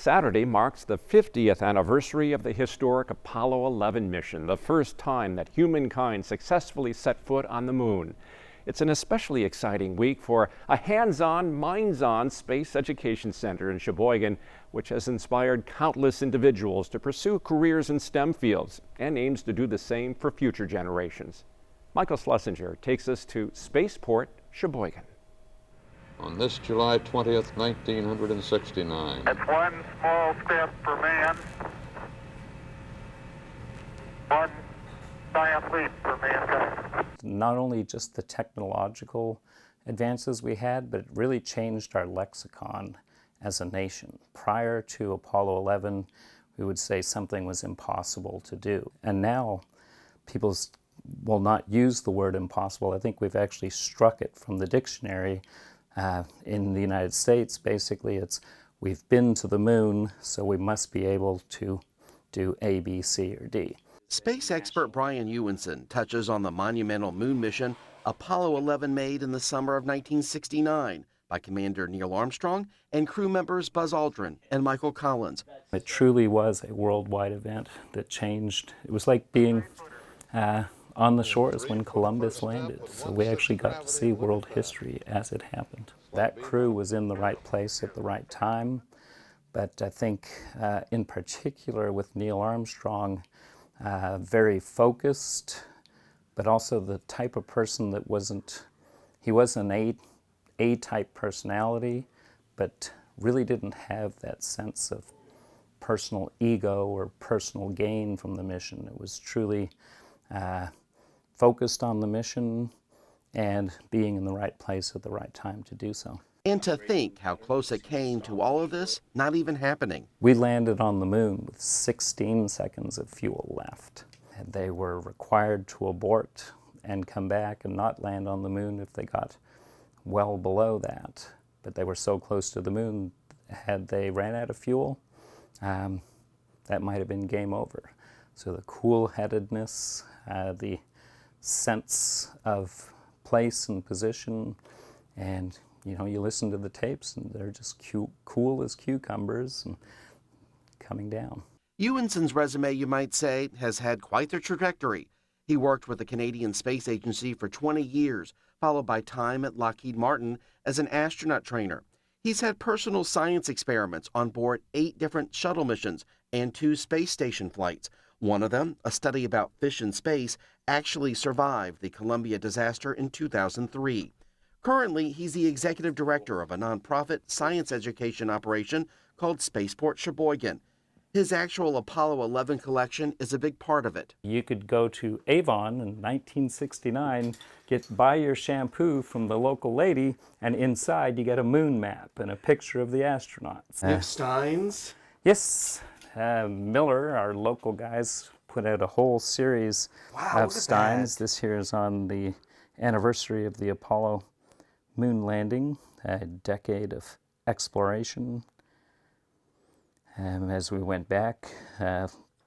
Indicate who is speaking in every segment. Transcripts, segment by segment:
Speaker 1: Saturday marks the 50th anniversary of the historic Apollo 11 mission, the first time that humankind successfully set foot on the moon. It's an especially exciting week for a hands-on, minds-on space education center in Sheboygan, which has inspired countless individuals to pursue careers in STEM fields and aims to do the same for future generations. Michael Schlesinger takes us to Spaceport Sheboygan.
Speaker 2: On this July 20th, 1969.
Speaker 3: It's one small step for man, one giant leap for mankind.
Speaker 4: Not only just the technological advances we had, but it really changed our lexicon as a nation. Prior to Apollo 11, we would say something was impossible to do. And now people will not use the word impossible. I think we've actually struck it from the dictionary. In the United States, basically, it's we've been to the moon, so we must be able to do A, B, C, or D.
Speaker 5: Space expert Brian Ewenson touches on the monumental moon mission Apollo 11 made in the summer of 1969 by Commander Neil Armstrong and crew members Buzz Aldrin and Michael Collins.
Speaker 4: It truly was a worldwide event that changed. It was like being on the shores when Columbus landed. So we actually got to see world history as it happened. That crew was in the right place at the right time, but I think in particular with Neil Armstrong, very focused, but also the type of person that he was an A-type personality, but really didn't have that sense of personal ego or personal gain from the mission. It was truly focused on the mission and being in the right place at the right time to do so.
Speaker 5: And to think how close it came to all of this not even happening.
Speaker 4: We landed on the moon with 16 seconds of fuel left. And they were required to abort and come back and not land on the moon if they got well below that. But they were so close to the moon, had they ran out of fuel, that might have been game over. So the cool-headedness, the sense of place and position, and you listen to the tapes and they're just cool as cucumbers and coming down.
Speaker 5: Ewenson's resume, you might say, has had quite the trajectory. He worked with the Canadian Space Agency for 20 years, followed by time at Lockheed Martin as an astronaut trainer. He's had personal science experiments on board 8 different shuttle missions and 2 space station flights. One of them, a study about fish in space, actually survived the Columbia disaster in 2003. Currently, he's the executive director of a nonprofit science education operation called Spaceport Sheboygan. His actual Apollo 11 collection is a big part of it.
Speaker 4: You could go to Avon in 1969, buy your shampoo from the local lady, and inside you get a moon map and a picture of the astronauts.
Speaker 5: You have steins?
Speaker 4: Yes. Miller, our local guys, put out a whole series of steins. This here is on the anniversary of the Apollo moon landing, a decade of exploration. As we went back,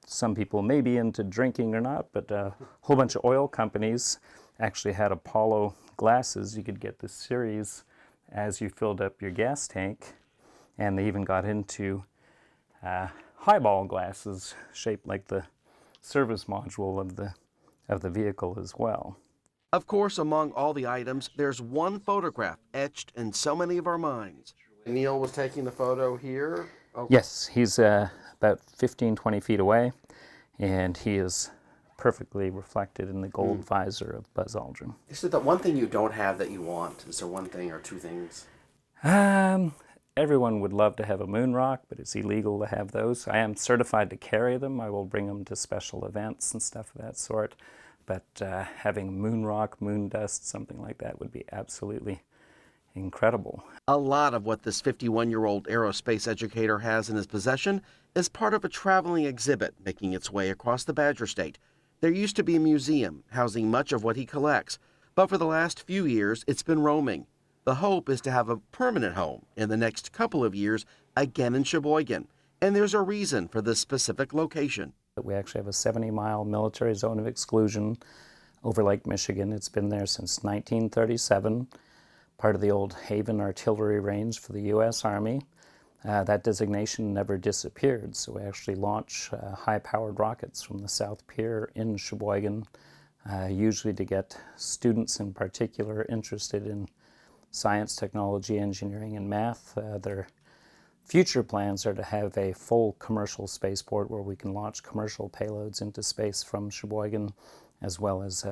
Speaker 4: some people may be into drinking or not, but a whole bunch of oil companies actually had Apollo glasses. You could get this series as you filled up your gas tank, and they even got into highball glasses shaped like the service module of the vehicle as well.
Speaker 5: Of course, among all the items, there's one photograph etched in so many of our minds. Neil was taking the photo here? Okay.
Speaker 4: Yes, he's about 15, 20 feet away, and he is perfectly reflected in the gold visor of Buzz Aldrin.
Speaker 5: Is there the one thing you don't have that you want? Is there one thing or 2 things?
Speaker 4: Everyone would love to have a moon rock, but it's illegal to have those. I am certified to carry them. I will bring them to special events and stuff of that sort. But having moon rock, moon dust, something like that would be absolutely incredible.
Speaker 5: A lot of what this 51-year-old aerospace educator has in his possession is part of a traveling exhibit making its way across the Badger State. There used to be a museum housing much of what he collects, but for the last few years it's been roaming. The hope is to have a permanent home in the next couple of years again in Sheboygan, and there's a reason for this specific location.
Speaker 4: We actually have a 70-mile military zone of exclusion over Lake Michigan. It's been there since 1937, part of the old Haven Artillery Range for the U.S. Army. That designation never disappeared, so we actually launch high-powered rockets from the South Pier in Sheboygan, usually to get students in particular interested in science, technology, engineering, and math. Their future plans are to have a full commercial spaceport where we can launch commercial payloads into space from Sheboygan, as well as,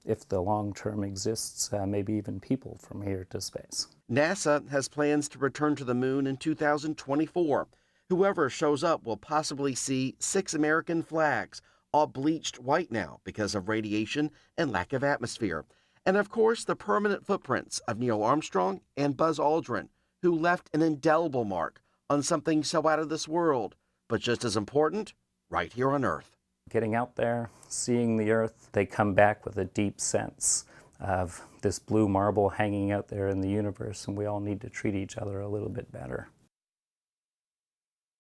Speaker 4: if the long term exists, maybe even people from here to space.
Speaker 5: NASA has plans to return to the moon in 2024. Whoever shows up will possibly see 6 American flags, all bleached white now because of radiation and lack of atmosphere. And of course, the permanent footprints of Neil Armstrong and Buzz Aldrin, who left an indelible mark on something so out of this world, but just as important, right here on Earth.
Speaker 4: Getting out there, seeing the Earth, they come back with a deep sense of this blue marble hanging out there in the universe, and we all need to treat each other a little bit better.